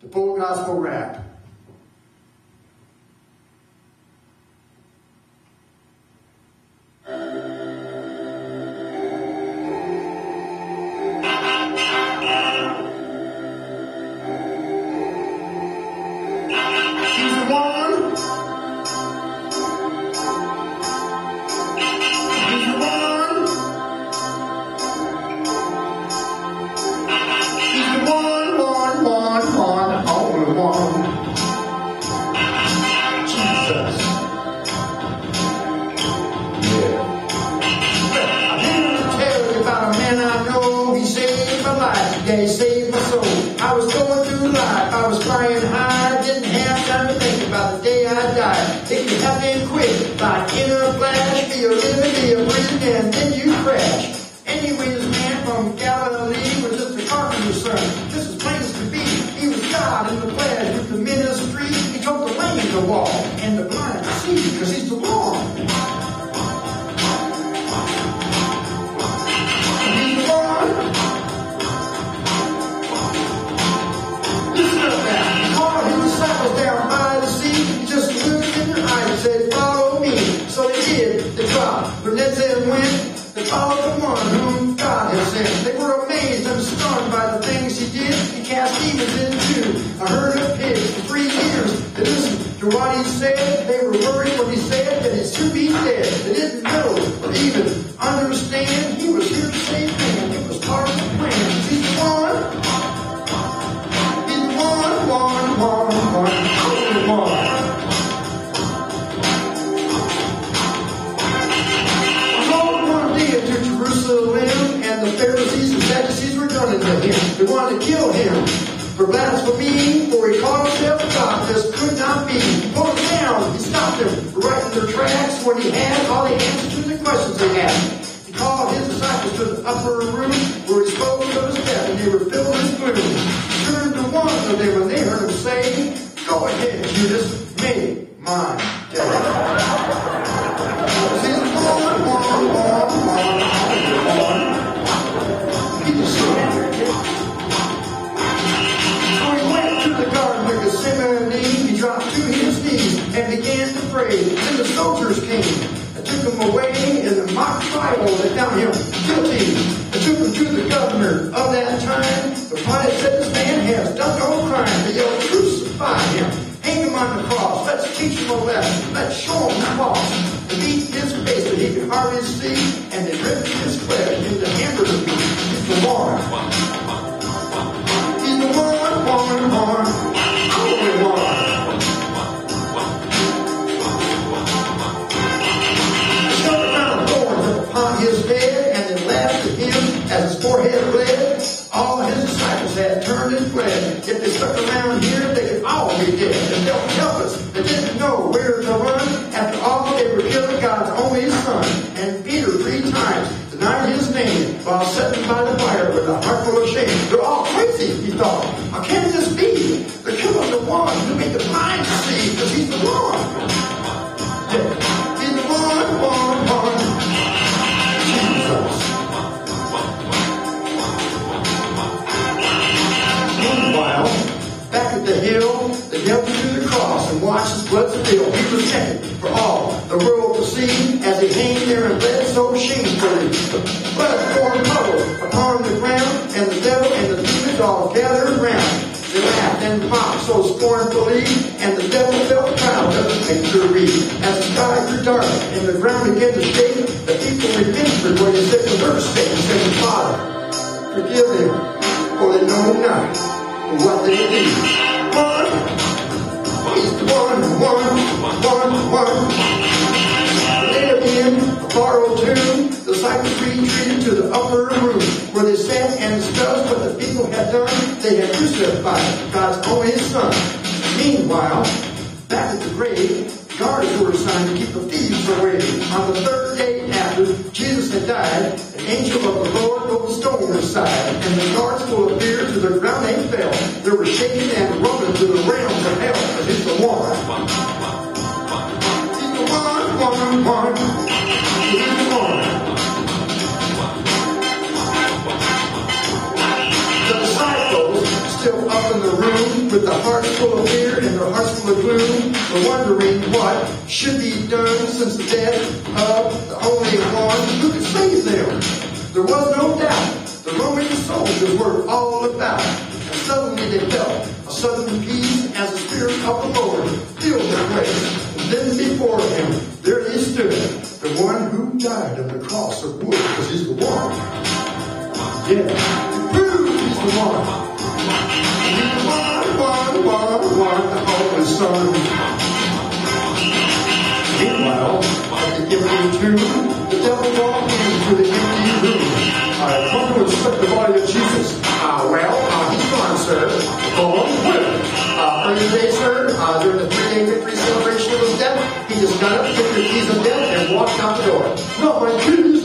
the full gospel rap. Yeah, he saved my soul. I was going through life, I was flying high, didn't have time to think about the day I died. It could happen quick, like in a flash, be a living, be a breathing, and then you crash. Anyway, this man from Galilee was just a carpenter's son. This is plain as could be. He was God in the flesh with the ministry. He told the lame to walk and the blind to see, because he's the Lord. Down by the sea, he just looked in their eyes and said, follow me. So they did. They dropped their nets and went. They followed the one whom God had sent. They were amazed and stunned by the things he did. He cast demons into a herd of pigs for 3 years. They listened to what he said. They were worried when he said that he's to be dead. They didn't know or even understand. He was here to save man. It was part of the plan. He's the one. Jerusalem, and the Pharisees and Sadducees were done into him. They wanted to kill him for blasphemy, for he called himself God. This could not be. He pulled them down. He stopped them right in their tracks when he had all the answers to the questions they had. He called his disciples to the upper room where he spoke of his death, and they were filled with gloom. He turned to one of them, and they heard him say, go ahead, Judas, make my day. He dropped to his knees and began to pray. Then the soldiers came and took him away in the mock trial. They found him guilty and took him to the governor of that time. The Pilate said, this man has done no crime. They yelled, crucify him. Hang him on the cross. Let's teach him a lesson. Let's show him the cross. They beat his face that he could hardly see, and they ripped his flesh into hamburger meat. He's the one. He's the one. Only one. Upon his head, and they laughed at him as his forehead bled. All his disciples had turned and fled. If they stuck around here, they could all be dead. And they'll help us. They didn't know where to run. After all, they were killing God's only son. And Peter 3 times denied his name while sitting by the fire with a heart full of shame. They're all crazy, he thought. How can this be? They're killing the one who made the blind see, because he's the one. Yeah. He's the one. Meanwhile, back at the hill, they knelt to the cross and watched his blood spill. He was naked for all the world to see as he hanged there and bled so shamefully. The blood poured puddle upon the ground, and the devil and the demons all gathered around. They laughed and mocked so scornfully, and the devil felt proud of his victory. As the sky grew dark and the ground began to shake, the people remembered what he said to their sake, saying, Father, forgive them, for they know not what they do. He's the one. They have been a borrowed tomb. The disciples retreated to the upper room where they sat and discussed what the people had done. They had crucified God's only son. Meanwhile, back at the grave, guards were assigned to keep the thieves away. On the 3rd day after Jesus had died, an angel of the Lord rolled the stone aside, and the guards full of fear to the ground they fell. They were shaking and rumbling to the realms of hell. But he's the one. He's the one. He's the one. The disciples, still up in the room with the were wondering what should be done since the death of the only one who could save them. There was no doubt the Roman soldiers were all about. And suddenly they felt a sudden peace as the Spirit of the Lord filled their place. And then before him, there he stood, the one who died on the cross of wood, because he's the one. Yeah. He's the one. He's the one, the Holy Son. Meanwhile, at the empty tomb, the devil walked into the empty room. I come to inspect the body of Jesus. He's gone, sir. Gone? Where? Earlier today, sir, during the 3-day victory celebration of his death, he just got up, took the keys of death, and walked out the door. No, my goodness